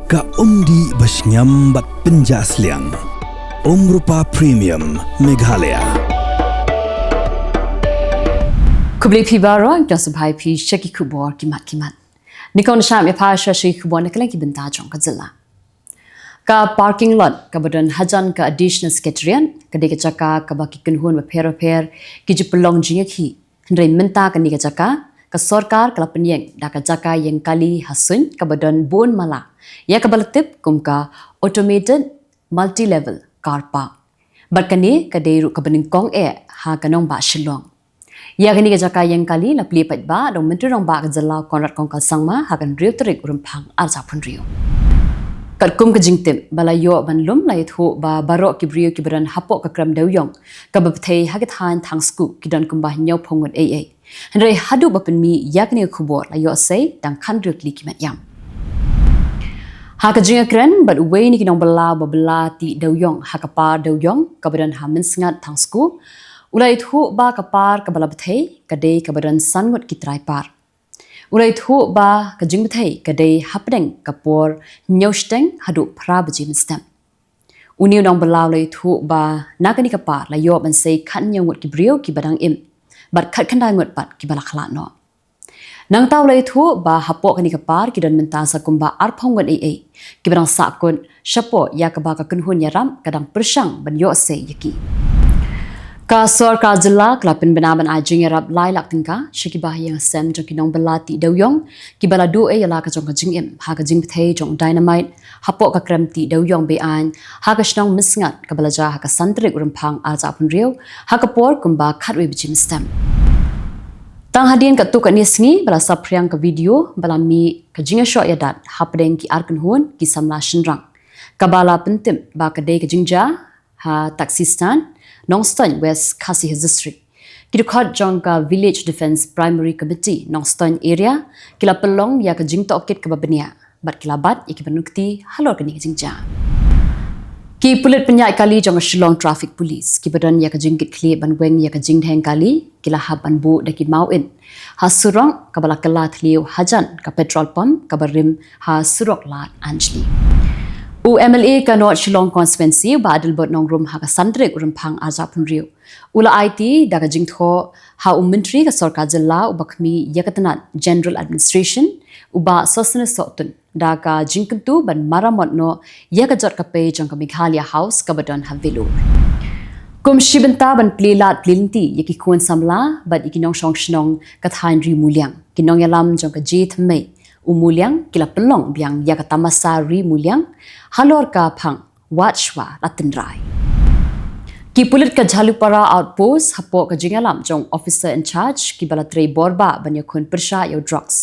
Ka umdi basnyam bat penjasliang. Rupa Premium Meghalaya. Kubli pi baro ang subhai pi shaki Khubor kimat. Nikon sham ya pa shashi Khubor na Kylleng ki benta jong ka Jylla. Ka parking lot ka badan hajan ka additional skatrian ka de ka chaka ka baki kunhun wa per ki jipulong jinga ki ndai menta ka ni ka chaka ka sarkar kala penyeng da ka jaka yang kali hasun ka badan bon mala ya ka balatip kum ka automated multi-level car park. Barkani ka deru ka baning kong ha kanong ba shilong. Ya kani ka jaka yang kali la plipat ba dong menteri rong ba ka Jylla konrat kong kalsangma ha kan riu Tarik Rymphang arja pun riu. Kat kum ka jingtim bala yo ban lum la yithu ba barok ki brio ki badan hapok ka kram dawyong ka Pyrthei hagat han thangsku ki dan kumbah nyau phongot ai. Hendrai hadu ba penmi ya kani Khubor la yo sei dang khan riu kli ki mat yam. Ha ka jinga kren but way ni kinong bala ti dawyong ha ka par dawyong ka badan ha min sngat thangsku ulai thu ba ka par ka bala Pyrthei ka dei ka badan sangot ki trai par ulai thu ba ka jing Pyrthei ka dei hapdeng ka por nyousteng hadu phra baji mistam uniu nong bala ulai thu ba nakani ka par la yo ban sei khan nyongot ki brio ki badang im but khat khandai ngot pat ki bala khla no nang taw lai thu ba hapok kani ka par ki dan menta sa kumba arphongon ai ki barang sa kon shapo ya ka ba ka kunhun yaram kadang persang ban yo se yaki ka sarkar Jylla klapin benaban ajing yarab lai lak tingka shiki ba yang sem jong kinong belati dawyong ki bala du yala ka jong ka jing im ha ka jing Pyrthei jong dynamite hapok ka kremti dawyong be an ha ka shnong misngat ka balaja ha ka Tarik Rymphang aja pun riu ha ka por kumba khatwe bijim stem tang hadin ka tu ka nisngi bala sapriang ka video bala mi ka jinga shot ya dat hapdeng ki arkan hun ki samla shinrang ka bala pentim ba ka dei ka jingja ha taxistan Nongston West Khasi District ki khot jong ka village defense primary committee Nongston area kila pelong ya ka jing tokit ka babania bat kila bat ya ki banukti halor ka ni jingja ki pulit penyai kali jong Shillong traffic police ki badan ya ka jingkit kli ban weng ya ka jing theng kali kila haban bu da ki mau in ha surong ka bala kala thliu hajan ka petrol pump ka barim ha surok lat anjli MLA ka North Shillong constituency ba adil bot nong room ha ka Tarik Rymphang aja pun riu ula IT da ka jingtho ha menteri ka sarkar Jylla ubakmi yakatanat general administration uba sosna sotun da ka jingkentu ban maramot no ya ka jot ka pe jong ka Meghalaya house ka badon ha velu kum shibenta ban plilat plinti yaki khon samla bat ikinong shong shnong ka thain ri mulyang kinong yalam jong ka jith mai umulyang kila pelong biang ya ka tamasa ri mulyang halor ka phang watchwa latinrai ki pulit ka Jhalupara outpost hapo ka jingalam jong officer in charge ki balatrei borba banya khon persha yo drugs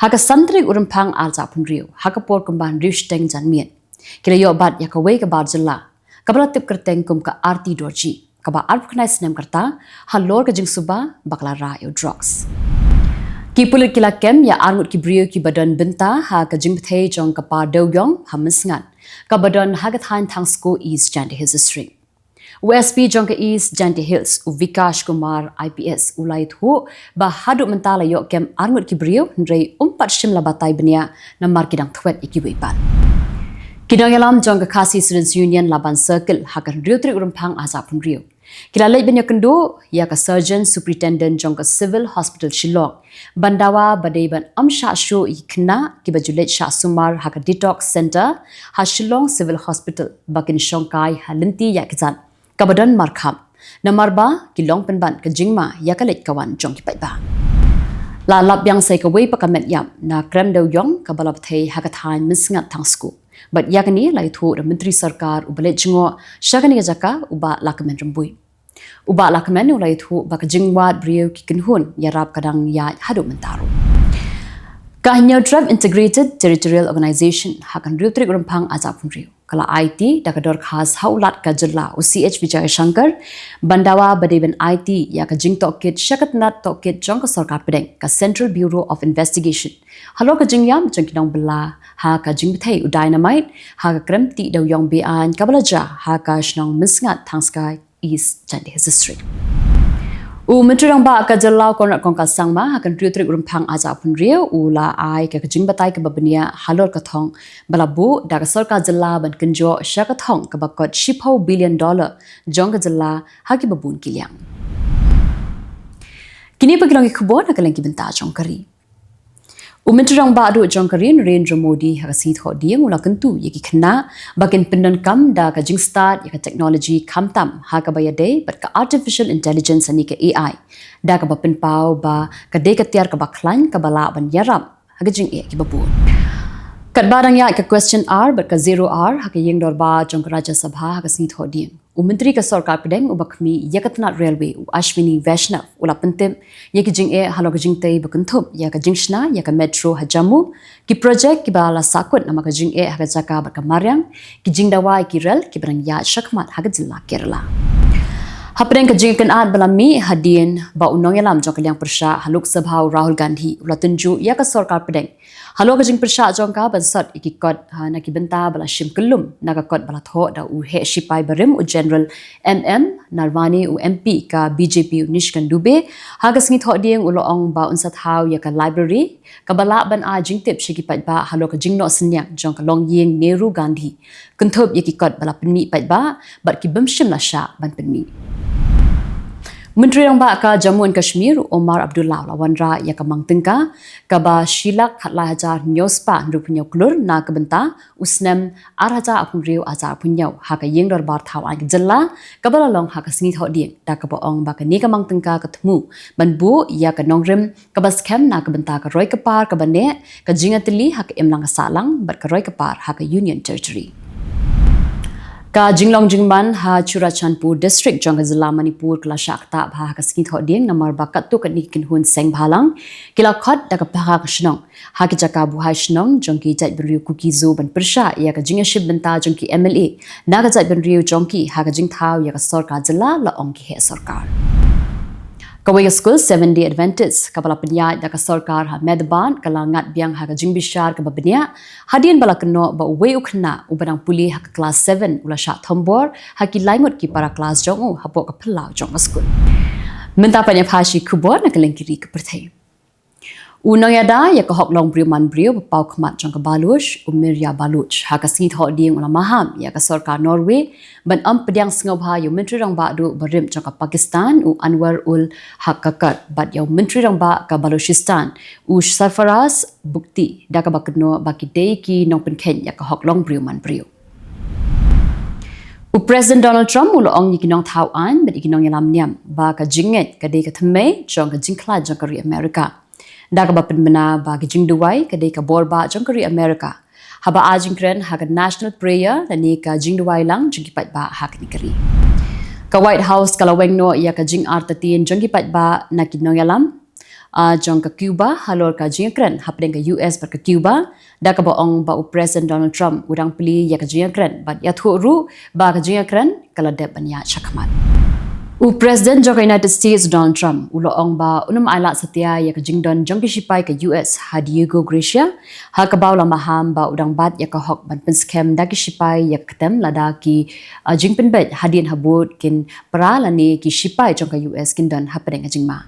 ha ka Tarik Rymphang alja pun riu ha ka por kumban riu steng janmien kila yo bat ya ka wei ka bar Jylla ka balatip kerteng kum ka arti dorji ka ba organize nem karta halor ka jingsuba bakla ra yo drugs ki pulit kila kem ya arngut ki brio ki badan benta ha ka jing Pyrthei jong ka par dawyong ha misngat ka badan hagat han thangsko East Janti Hills District USP jong ka East Janti Hills Vikash Kumar IPS ulai thu ba hadu mentala yo kem arngut ki brio ndrei umpat shimla batai benia na markidang thwet iki weipan kidang yalam jong ka Khasi Students Union Laban Circle ha ka riu Tarik Rymphang aja pun riu kila lay benya kendo ya ka surgeon superintendent jong ka civil hospital Shillong bandawa badai ban amsha sho ikna ki bajulet sha sumar ha ka detox center ha Shillong civil hospital bakin shongkai halinti ya kizan kabadan markham namarba ki long penban ka jingma ya ka let kawan jong ki ba la lap yang sai ka wei pa ka met yam na krem do yong ka balap thei ha ka thain misngat thangsku but yakani lai thu ra menteri sarkar ubale jingo shagani jaka uba lakmen rambui uba lakmen ulai thu ba ka jingwat brio ki kinhun yarap kadang ya hadu mentaro ka hnya drive integrated territorial organization hakan riu Tarik Rymphang aja pun riu kala IT da ka dor khas haulat ka Jylla UCH Vijay Shankar bandawa badeben IT ya ka jing tokit shakatnat tokit jong ka sarkar pedeng ka Central Bureau of Investigation halo ka jingyam jong kinong bela ha ka jing Pyrthei u dynamite ha ka kremti dawyong be an kabalaja ha ka shnong misngat thangskai East Janti Hills District Menteri Rang Ba ka Jylla konrat kong kasang ma akan Tarik Rymphang aja pun rio ula ai ka jing batai ka babenia halor ka thong balabu da ka sarkar Jylla ban kenjo sya ka thong ka bakot $10 billion jong ka Jylla haki babun Kylleng. Kini pagilong Khubor na kaleng kibenta jong kari. Menteri Rang Ba adu jong kari Narendra Modi ha si tho dieng ula kentu yaki khna bakin pendon kam da ka jing start ya ka technology kam tam ha ka bayade but ka artificial intelligence ani ka AI da ka bapen pau ba ka de ka tiar ka baklan ka bala ban yaram ha ka jing e ki babun. Kat barang ya ka question R but ka 0R ha ka yeng dor ba jong ka Rajya Sabha ha ka si tho dieng. Menteri ka sarkar pedeng ubakmi yakatnat railway Ashwini Vaishnav ula pentem yaki jing e halo ka jing tei bakenthum ya ka jingshna ya ka metro hajamu ki project ki bala sakut nama ka jing e ha ka jaka ba ka maryang ki jing dawai ki rel ki barang ya shakmat ha ka Jylla Kerala. Hapren ka jing kan ad balami hadien ba unong yalam jong Kylleng Persha haluk sabhau Rahul Gandhi ula tunju ya ka sarkar pedeng halo ka jing Persha jong ka bansat ikikot na ki benta bala shim kelum na ka kot bala tho da u he shipai barim u general Narwani u MP ka BJP u Nishkan Dube ha ka singi tho dieng ulo ong ba unsat hau ya ka library ka bala ban a jing tip shiki pat ba halo ka jing no senyang jong ka long yeng Nehru Gandhi kunthop ikikot bala penmi pat ba bat ki bemshim la sha ban penmi. Menteri Rang Ba ka Jammu and Kashmir Omar Abdullah Lawanra ya ka mangtengka ka ba shilak khatlai hajar nyospa nrupunya klur na ka benta usnem arhaja apun riu ajar punyau ha ka yeng dor bar thaw an Jylla ka bala long ha ka singi tho dieng da ka ba ong ba ka ni ka mangtengka ka thmu ban bu ya ka nongrim ka ba scam na ka benta ka roi ka par ka ba ne ka jingatli ha ka emlang ka salang bat ka roi ka par ha ka Union Territory. Ka jinglong jingban ha Churachandpur district jong Jylla Manipur kala shakta bha ka singi tho dieng namar bakat tu ka nikin hun seng bhalang kila khot da ka pha ka shnong ha ki jaka bu ha shnong jong ki jat beriu kuki zo ban persha ya ka jingaship benta jong ki MLA na ka jat beriu jong ki ha ka jing thau ya ka sarkar Jylla la ong ki he sarkar. Kawai school 7-day Adventist kabala penyat da ka sarkar ha medban kala ngat biang ha ka jing bishar ka babnya hadien bala keno ba we ukhna ubanang puli ha ka class 7 ula sha thombor ha ki laimut ki para class jong u ha po ka phlau jong school menta panya phashi Khubor na kaleng kiri ka Pyrthei. Unang yada ya ka hok long briu man briu pau khmat jong ka baluch umirya baluch ha ka singi tho dieng ula maham ya ka sarkar Norway ban am pediang sngau ha yo Menteri Rang Ba du barim jong ka Pakistan u Anwar ul Hakakat bat yo Menteri Rang Ba ka Balochistan u Sarfaraz bukti da ka bakno baki dei ki nong pen khen ya ka hok long briu man briu. President Donald Trump ulo ong ni kinong thau an bet ikinong yalam niam ba ka jinget ka dei ka thme jong ka jingkla jong ka ri America. Da ka bapen bena ba ka jing duwai ka dei ka borba jong ka ri America. Haba ajing kren ha ka national prayer da ni ka jing duwai lang jong ki pat ba ha ka ni kari. Ka White House kalaweng no ya ka jing artatin jong ki pat ba na kinong yalam jong ka Cuba halor ka jing kren hapdeng ka US ba ka Cuba da ka ba ong ba u President Donald Trump udang pili ya ka jing kren bat ya thu ru ba ka jing kren kala dep banya chakmat. U President jong United States Donald Trump ulo ong ba unum aila satya ya ka jingdon jong ki shipai ka US ha Diego Gracia ha ka bawla maham ba udang bat ya ka hok ban pen scam da ki shipai ya katem lada ki jingpen bet hadin habut kin paralani ki shipai jong ka US kindon hapdeng ka jingma.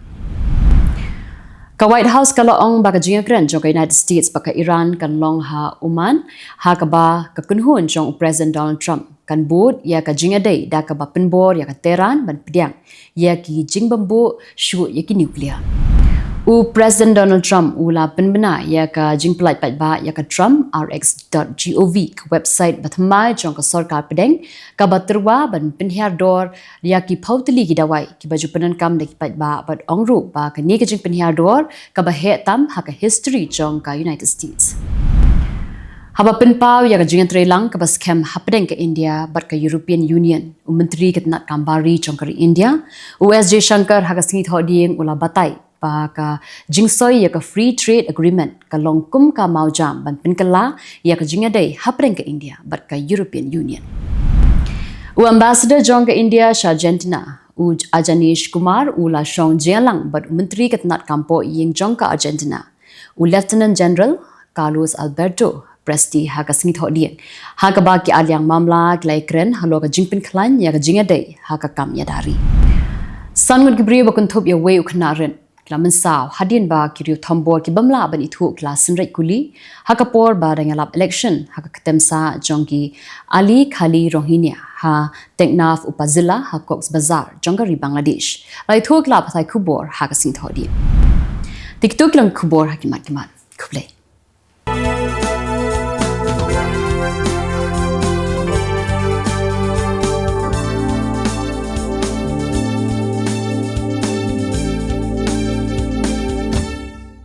Ka White House kala ong ba ka jing kren jong ka United States ba ka Iran kan long ha Oman ha ka ba ka kunhun jong President Donald Trump kan bud ya ka jing adai da ka ba penbor ya ka Tehran ban pediang ya ki jing bambu shu ya ki nuclear. U President Donald Trump ula penbena ya ka jing pelait pat ba ya ka trumprx.gov ka website batmai jong ka sarkar pedeng ka baterwa ban penhiar dor ya ki pautli ki dawai ki baju penan kam de ki pat ba bat ongru ba ka ni ka jing penhiar dor ka ba he tam ha ka history jong ka United States. Haba penpau ya ka jing trelang ka ba scam hapdeng ka India bat ka European Union u menteri ketnat kambari jong ka India u SJ Shankar ha ka singi tho dieng ula batai pa ka jingsoy ya ka free trade agreement ka longkum ka maujam ban penkala ya ka jingadai hapring ka India bat ka European Union. U ambassador jong ka India Argentina u Ajanish Kumar u la shong Jylla bat menteri ketnat kampo ying jong ka Argentina u Lieutenant General Carlos Alberto Presti ha ka singi tho dieng ha ka ba ki alyang mamla klai kren halo ka jingpin klan ya ka jingadai ha ka kam ya dari. Sangun gibri bakun thop ya way uknarin klaman saw hadin ba kiriu thombor ki bamla ban ithu klasin rai kuli hakapor ba rangalap election hakatem sa jongi ali khali rohingya ha teknaf upazilla ha Cox's Bazar jongari Bangladesh lai thu klap thai Khubor ha ka sing thodi tiktok lang Khubor hakimat kimat khuble